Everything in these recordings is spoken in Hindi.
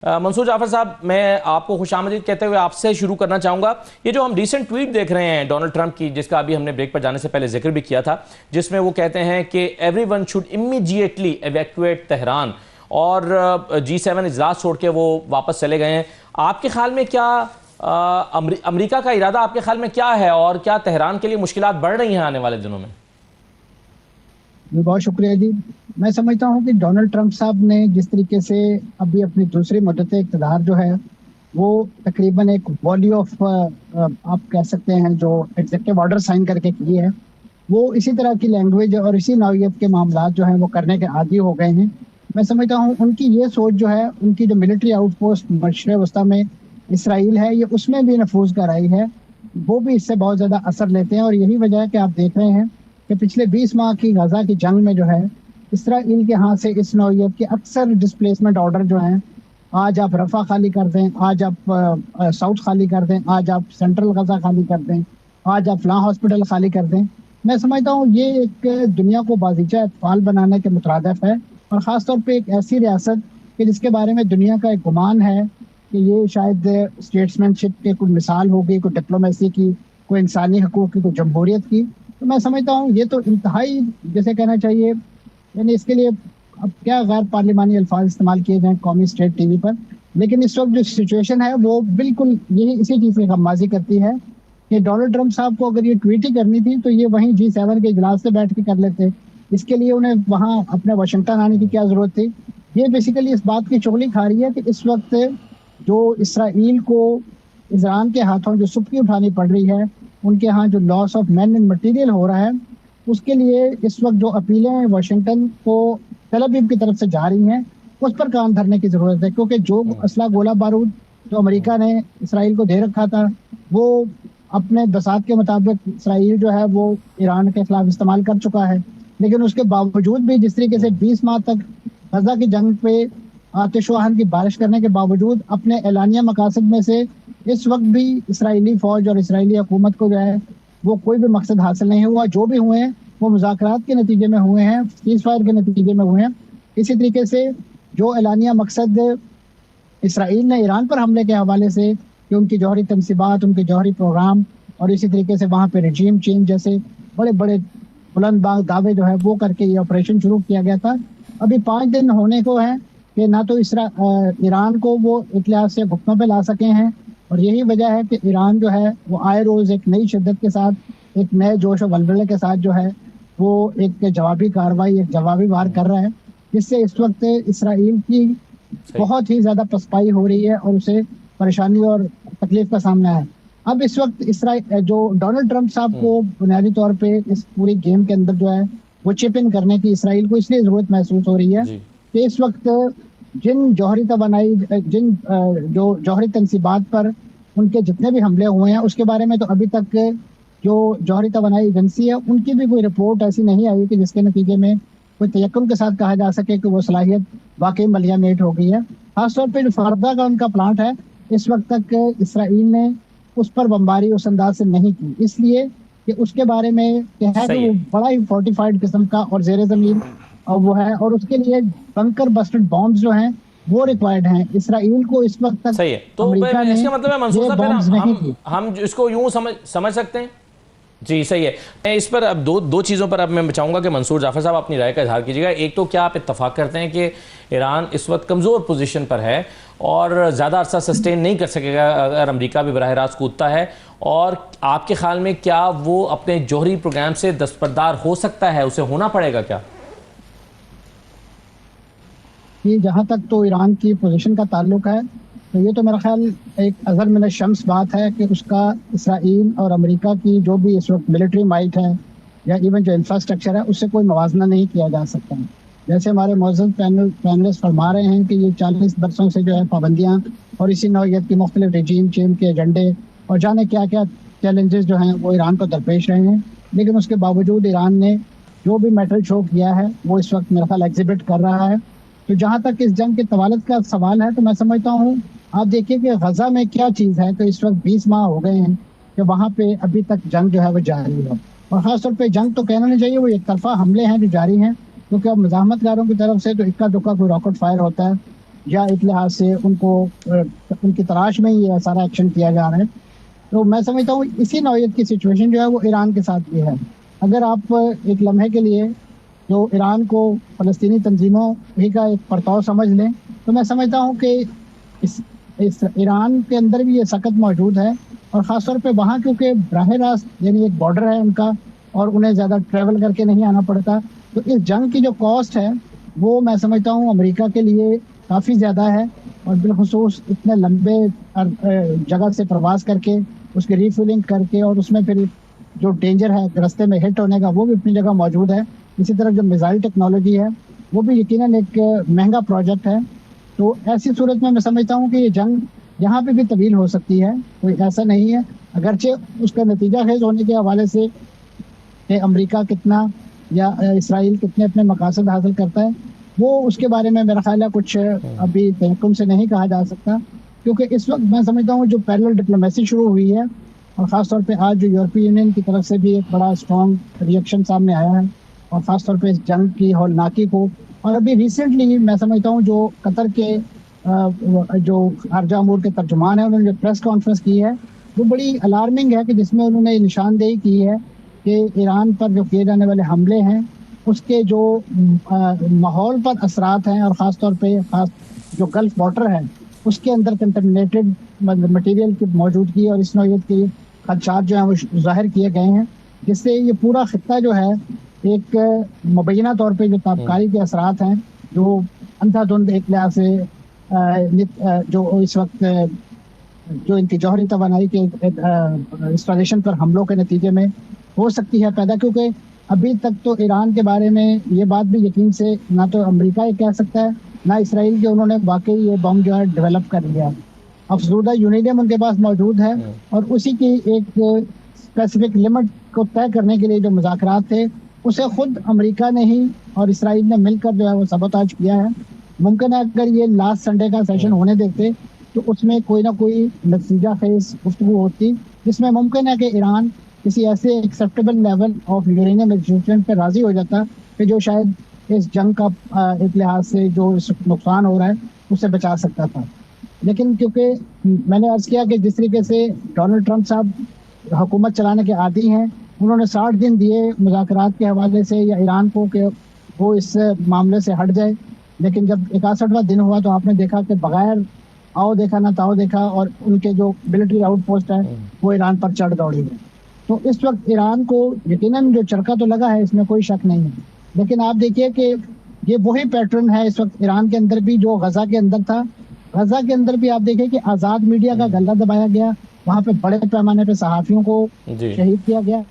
मंसूर जाफर साहब, मैं आपको खुशामदीद कहते हुए आपसे शुरू करना चाहूँगा। ये जो हम रिसेंट ट्वीट देख रहे हैं डोनाल्ड ट्रंप की, जिसका अभी हमने ब्रेक पर जाने से पहले जिक्र भी किया था, जिसमें वो कहते हैं कि everyone should immediately evacuate Tehran, और G7 इजलास छोड़ के वो वापस चले गए हैं। आपके ख्याल में क्या अमेरिका का इरादा आपके ख्याल में क्या है, और क्या तेहरान के लिए मुश्किलात बढ़ रही हैं आने वाले दिनों में? बहुत शुक्रिया जी। मैं समझता हूं कि डोनाल्ड ट्रंप साहब ने जिस तरीके से अभी अपनी दूसरी मुद्दत इक़्तिदार जो है वो तकरीबन एक वॉली ऑफ आप कह सकते हैं जो एग्जीक्यूटिव ऑर्डर साइन करके किए है, वो इसी तरह की लैंग्वेज और इसी नौइयत के मामला जो हैं वो करने के आदी हो गए हैं। मैं समझता हूँ उनकी ये सोच जो है, उनकी जो मिलिट्री आउटपोस्ट मशरक़ वस्ता में इसराइल है, ये उसमें भी नफूज कर आई है, वो भी इससे बहुत ज़्यादा असर लेते हैं। और यही वजह है कि आप देख रहे हैं कि पिछले 20 माह की गजा की जंग में जो है इसराइल के हाथ से इस नौइयत के अक्सर डिस्प्लेसमेंट ऑर्डर जो हैं, आज आप रफ़ा खाली कर दें, आज आप साउथ खाली कर दें, आज आप सेंट्रल गजा खाली कर दें, आज आप फलां हॉस्पिटल खाली कर दें। मैं समझता हूँ ये एक दुनिया को बाज़ीचा इत्फाल बनाने के मुतरादिफ है, और ख़ास तौर पे एक ऐसी रियासत कि जिसके बारे में दुनिया का एक गुमान है कि ये शायद स्टेट्समैनशिप के कोई मिसाल होगी, कोई डिप्लोमेसी की, कोई इंसानी हकूक़ की, कोई जमहूरियत की। तो मैं समझता हूँ ये तो इंतहाई, जैसे कहना चाहिए, यानी इसके लिए अब क्या गैर पार्लिमानी अल्फाज इस्तेमाल किए जाएँ कौमी स्टेट टीवी पर, लेकिन इस वक्त जो सिचुएशन है वो बिल्कुल यही इसी चीज़ की गम्माज़ी करती है कि डोनाल्ड ट्रंप साहब को अगर ये ट्वीट ही करनी थी तो ये वहीं G7 के इजलास से बैठ के कर लेते। इसके लिए उन्हें वहाँ अपने वाशिंगटन आने की क्या ज़रूरत थी? ये बेसिकली इस बात की चुगली खा रही है कि इस वक्त जो इसराइल को ईरान के हाथों जो सुप्की उठानी पड़ रही है, उनके यहाँ जो loss of man and material हो रहा है, उसके लिए इस वक्त जो अपीलें वाशिंगटन को तेल अवीव की तरफ से जा रही हैं, उस पर कान धरने की ज़रूरत है। क्योंकि जो असला गोला बारूद जो अमेरिका ने इसराइल को दे रखा था, वो अपने बसात के मुताबिक इसराइल जो है वो ईरान के खिलाफ इस्तेमाल कर चुका है। लेकिन उसके बावजूद भी जिस तरीके से 20 माह तक गजा की जंग पे आतिशवाहन की बारिश करने के बावजूद अपने एलानिया मकासद में से इस वक्त भी इसराइली फ़ौज और इसराइली हुकूमत को जो है वो कोई भी मकसद हासिल नहीं हुआ। जो भी हुए हैं वो मुज़ाकरात के नतीजे में हुए हैं, सीज़ फायर के नतीजे में हुए हैं। इसी तरीके से जो एलानिया मकसद इसराइल ने ईरान पर हमले के हवाले से कि उनकी जौहरी तनसीबात, उनके जौहरी प्रोग्राम, और इसी तरीके से वहाँ पे रजीम चेंज जैसे बड़े बड़े बुलंद दावे जो है वो करके ये ऑपरेशन शुरू किया गया था। अभी 5 दिन होने को है कि ना तो ईरान को वो एक लिहाज से घुटनों पे ला सके हैं, और यही वजह है कि ईरान जो है वो आए रोज़ एक नई शिद्दत के साथ, एक नए जोश और वल्वले के साथ जो है वो एक जवाबी कार्रवाई, एक जवाबी वार कर रहा है, जिससे इस वक्त इसराइल की बहुत ही ज़्यादा पसपाई हो रही है और उसे परेशानी और तकलीफ का सामना है। अब इस वक्त इसराइल जो डोनाल्ड ट्रंप साहब को बुनियादी तौर पे इस पूरी गेम के अंदर जो है वो चिप इन करने की इसराइल को इसलिए ज़रूरत महसूस हो रही है कि इस वक्त जिन जौहरी तवानाई, जिन जो जौहरी तनसीबात पर उनके जितने भी हमले हुए हैं, उसके बारे में तो अभी तक जो जौहरी तवानाई एजेंसी है उनकी भी कोई रिपोर्ट ऐसी नहीं आई कि जिसके नतीजे में कोई तयक्कुन के साथ कहा जा सके कि वो सलाहियत वाकई मलियामेट हो गई है। खासतौर पर जो फर्दा का उनका प्लांट है, इस वक्त तक इसराइल ने उस पर बमबारी उस अंदाज से नहीं की, इसलिए कि उसके बारे में क्या है कि वो बड़ा ही फोर्टिफाइड किस्म का और जेर ज़मीन और वो है, और उसके लिए बंकर बस्टेड बॉम्ब्स जो हैं वो रिक्वायर्ड हैं। इसराइल को इस वक्त तक सही है। तो इसका मतलब है मंसूर साहब, हम इसको यूं समझ सकते हैं जी? सही है। मैं इस पर अब दो चीज़ों पर अब मैं चाहूँगा कि मंसूर जाफर साहब अपनी राय का इजहार कीजिएगा। एक तो क्या आप इत्तफाक करते हैं कि ईरान इस वक्त कमज़ोर पोजीशन पर है और ज़्यादा अरसा सस्टेन नहीं कर सकेगा अगर अमेरिका भी बराह रास्त कूदता है, और आपके ख्याल में क्या वो अपने जौहरी प्रोग्राम से दस्तबरदार हो सकता है, उसे होना पड़ेगा क्या? कि जहाँ तक तो ईरान की पोजीशन का ताल्लुक है, तो ये तो मेरा ख्याल एक अज़र मिन शम्स बात है कि उसका इसराइल और अमेरिका की जो भी इस वक्त मिलिट्री माइट है या इवन जो इंफ्रास्ट्रक्चर है, उससे कोई मुवाजना नहीं किया जा सकता है। जैसे हमारे मौजूद पैनलिस्ट फरमा रहे हैं कि ये 40 बरसों से जो है पाबंदियाँ और इसी नौइयत की मुख्तलिफ रजीम चेंज के एजेंडे और जाने क्या क्या चैलेंजेस जो हैं वो ईरान को दरपेश रहे हैं, लेकिन उसके बावजूद ईरान ने जो भी मेटल शो किया है वो इस वक्त मेरा ख्याल एग्जिबिट कर रहा है। तो जहाँ तक इस जंग के तवालत का सवाल है, तो मैं समझता हूँ आप देखिए कि गजा में क्या चीज़ है, तो इस वक्त 20 माह हो गए हैं कि वहाँ पे अभी तक जंग जो है वो जारी है, और ख़ासतौर पे जंग तो कहना नहीं चाहिए, वो एक तरफा हमले हैं जो जारी हैं, क्योंकि अब मुज़ाहमतगारों की तरफ से तो इक्का दुक्का कोई रॉकेट फायर होता है, या एक लिहाज से उनको उनकी तलाश में ये सारा एक्शन किया जा रहा है। तो मैं समझता हूँ इसी नौयत की सिचुएशन जो है वो ईरान के साथ भी है। अगर आप एक लम्हे के लिए जो ईरान को फ़लस्तीनी तंजीमों ही का एक परताव समझ लें, तो मैं समझता हूँ कि इस ईरान के अंदर भी ये सकत मौजूद है, और ख़ासतौर पे वहाँ क्योंकि बराह रास्त यानी एक बॉर्डर है उनका और उन्हें ज़्यादा ट्रैवल करके नहीं आना पड़ता, तो इस जंग की जो कॉस्ट है वो मैं समझता हूँ अमेरिका के लिए काफ़ी ज़्यादा है। और बिलखुसूस इतने लंबे जगह से प्रवास करके उसकी रीफिलिंग करके और उसमें फिर जो डेंजर है रास्ते में हिट होने का वो भी अपनी जगह मौजूद है। इसी तरह जो मिसाइल टेक्नोलॉजी है वो भी यकीनन एक महंगा प्रोजेक्ट है। तो ऐसी सूरत में मैं समझता हूँ कि ये जंग यहाँ पे भी तवील हो सकती है, कोई ऐसा नहीं है। अगरचे उसका नतीजा खेज होने के हवाले से कि अमेरिका कितना या इसराइल कितने अपने मकासद हासिल करता है, वो उसके बारे में मेरा ख्याल है कुछ अभी तहकुम से नहीं कहा जा सकता, क्योंकि इस वक्त मैं समझता हूँ जो पैरेलल डिप्लोमेसी शुरू हुई है और ख़ासतौर पे आज जो यूरोपीय यूनियन की तरफ से भी एक बड़ा स्ट्रॉन्ग रिएक्शन सामने आया है, और ख़ासतौर पे इस जंग की हौलनाकी को, और अभी रिसेंटली मैं समझता हूँ जो कतर के जो खारजा अमूर के तर्जुमान है उन्होंने जो प्रेस कॉन्फ्रेंस की है वो बड़ी अलार्मिंग है, कि जिसमें उन्होंने निशानदेही की है कि ईरान पर जो किए जाने वाले हमले हैं उसके जो माहौल पर असरात हैं, और ख़ास तौर पे खास जो गल्फ वाटर है उसके अंदर कंटेमिनेटेड मटेरियल की मौजूदगी और इस नौयत के खदशात जो हैं वो ज़ाहिर किए गए हैं, जिससे ये पूरा खित्ता जो है एक मुबैना तौर पे जो ताबकारी के असरात हैं जो अंधाधुंध एक लिहाज से जो इस वक्त जो इनकी जौहरी तवानाई के इंस्टॉलेशन पर हमलों के नतीजे में हो सकती है पैदा, क्योंकि अभी तक तो ईरान के बारे में ये बात भी यकीन से ना तो अमेरिका ये कह सकता है ना इसराइल के उन्होंने वाकई ये बम जो है डेवलप कर लिया। अफजूदा यूरेनियम उनके पास मौजूद है और उसी की एक स्पेसिफिक लिमिट को तय करने के लिए जो मुज़ाकरात थे उसे खुद अमेरिका ने ही और इसराइल ने मिलकर जो है वो सबोताज किया है। मुमकिन है अगर ये लास्ट संडे का सेशन होने देते तो उसमें कोई ना कोई नतीजा खेज गुफ्तगू होती, जिसमें मुमकिन है कि ईरान किसी ऐसे acceptable level of uranium enrichment पर राजी हो जाता कि जो शायद इस जंग का एक लिहाज से जो नुकसान हो रहा है उससे बचा सकता था। लेकिन क्योंकि मैंने अर्ज किया कि जिस तरीके से डोनाल्ड ट्रंप साहब हुकूमत चलाने के आदी हैं, उन्होंने 60 दिन दिए मुज़ाकरात के हवाले से या ईरान को कि वो इस मामले से हट जाए, लेकिन जब 61वां दिन हुआ तो आपने देखा कि बगैर आओ देखा ना ताओ देखा और उनके जो मिलिट्री आउटपोस्ट है वो ईरान पर चढ़ दौड़ी है। तो इस वक्त ईरान को यकीनन जो चरका तो लगा है, इसमें कोई शक नहीं है, लेकिन आप देखिए कि ये वही पैटर्न है इस वक्त ईरान के अंदर भी जो गजा के अंदर था। गजा के अंदर भी आप देखिए कि आज़ाद मीडिया का गला दबाया गया, वहाँ पे बड़े पैमाने पे सहाफ़ियों को शहीद किया गया।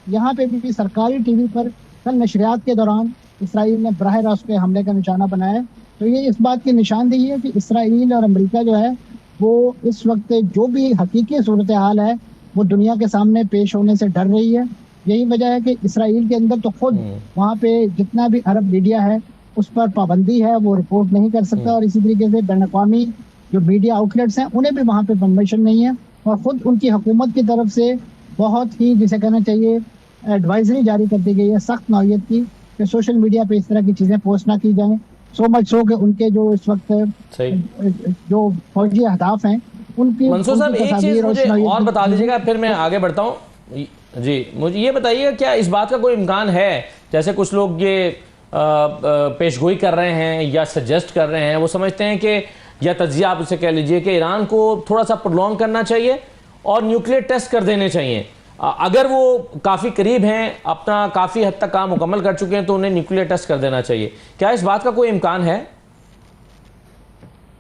यहाँ पे भी सरकारी टीवी पर कल नशरियात के दौरान इसराइल ने बराह रास्त पे हमले का निशाना बनाया। तो ये इस बात की निशानदेही है कि इसराइल और अमेरिका जो है वो इस वक्त जो भी हकीकी सूरत हाल है वो दुनिया के सामने पेश होने से डर रही है। यही वजह है कि इसराइल के अंदर तो खुद वहाँ पे जितना भी अरब मीडिया है उस पर पाबंदी है, वो रिपोर्ट नहीं कर सकता, और इसी तरीके से बैन अवी जो मीडिया आउटलेट्स हैं उन्हें भी वहाँ पे परमिशन नहीं है, और ख़ुद उनकी हुकूमत की तरफ से बहुत ही जिसे कहना चाहिए एडवाइजरी जारी कर दी गई है सख्त नौयत की कि सोशल मीडिया पे इस तरह की चीज़ें पोस्ट ना की जाएँ। सो मच सो कि उनके जो इस वक्त जो फौजी अहदाफ हैं उनकी। मंसूर साहब एक चीज़ मुझे और बता दीजिएगा फिर मैं आगे बढ़ता हूँ जी। मुझे ये बताइएगा क्या इस बात का कोई इम्कान है, जैसे कुछ लोग ये पेशगोई कर रहे हैं या सजेस्ट कर रहे हैं, वो समझते हैं कि या तज्जिया आप उसे कह लीजिए कि ईरान को थोड़ा सा प्रोलॉन्ग करना चाहिए और न्यूक्लियर टेस्ट कर देने चाहिए, अगर वो काफ़ी करीब हैं, अपना काफ़ी हद तक काम मुकम्मल कर चुके हैं तो उन्हें न्यूक्लियर टेस्ट कर देना चाहिए। क्या इस बात का कोई इम्कान है?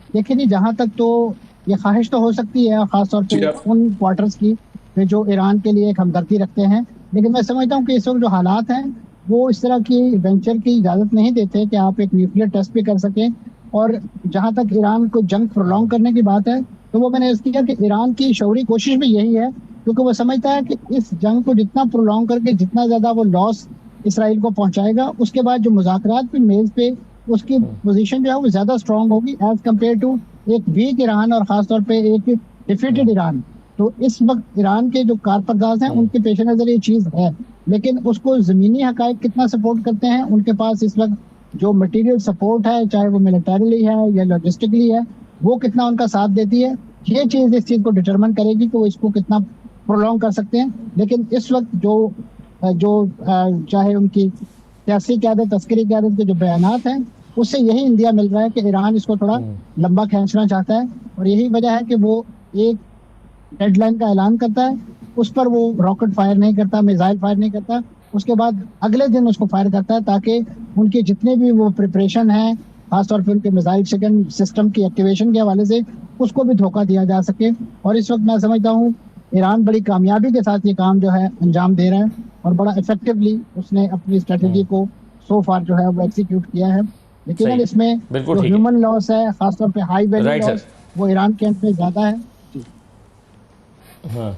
देखिए जी, जहाँ तक तो ये ख्वाहिश तो हो सकती है, ख़ासतौर पर उन क्वार्टर्स की जो ईरान के लिए एक हमदर्दी रखते हैं, लेकिन मैं समझता हूँ कि इस वक्त जो हालात हैं वो इस तरह की वेंचर की इजाज़त नहीं देते कि आप एक न्यूक्लियर टेस्ट भी कर सकें। और जहाँ तक ईरान को जंग प्रोलॉन्ग करने की बात है तो वो मैंने इसकी किया कि ईरान की शौरी कोशिश भी यही है, क्योंकि वो समझता है कि इस जंग को जितना प्रोलॉन्ग करके जितना ज़्यादा वो लॉस इसराइल को पहुँचाएगा उसके बाद जो मुज़ाकरात पे मेज़ पे उसकी पोजीशन जो है वो ज़्यादा स्ट्रॉन्ग होगी एज़ कम्पेयर टू एक वीक ईरान और ख़ासतौर पर एक डिफीटेड ईरान। तो इस वक्त ईरान के जो कारपरदाज हैं उनके पेश नज़र ये चीज़ है, लेकिन उसको ज़मीनी हक़ाइक़ कितना सपोर्ट करते हैं, उनके पास इस वक्त जो मटेरियल सपोर्ट है, चाहे वो मिलिटरीली है या लॉजिस्टिकली है, वो कितना उनका साथ देती है, ये चीज इस चीज को डिटरमाइन करेगी कि वो इसको कितना प्रोलॉन्ग कर सकते हैं। लेकिन इस वक्त चाहे उनकी सियासी क़यादत, तस्करी क़यादत के जो बयानात हैं, उससे यही इंडिया मिल रहा है कि ईरान इसको थोड़ा लंबा खींचना चाहता है, और यही वजह है कि वो एक डेडलाइन का ऐलान करता है, उस पर वो रॉकेट फायर नहीं करता, मिसाइल फायर नहीं करता, उसके बाद अगले दिन उसको फायर करता है, ताकि उनके जितने भी वो प्रिपरेशन है, खासतौर पर उनके मिसाइल सिस्टम की एक्टिवेशन के हवाले से, उसको भी धोखा दिया जा सके। और इस वक्त मैं समझता हूँ ईरान बड़ी कामयाबी के साथ ये काम जो है अंजाम दे रहा है, और बड़ा इफेक्टिवली उसने अपनी स्ट्रेटेजी को सो फार जो है वो एग्जीक्यूट किया है। लेकिन सही, इसमें बिल्कुल जो ठीक है। ह्यूमन लॉस है, खासतौर पे high value right sir. Loss, वो ईरान के अंत में ज्यादा है। हाँ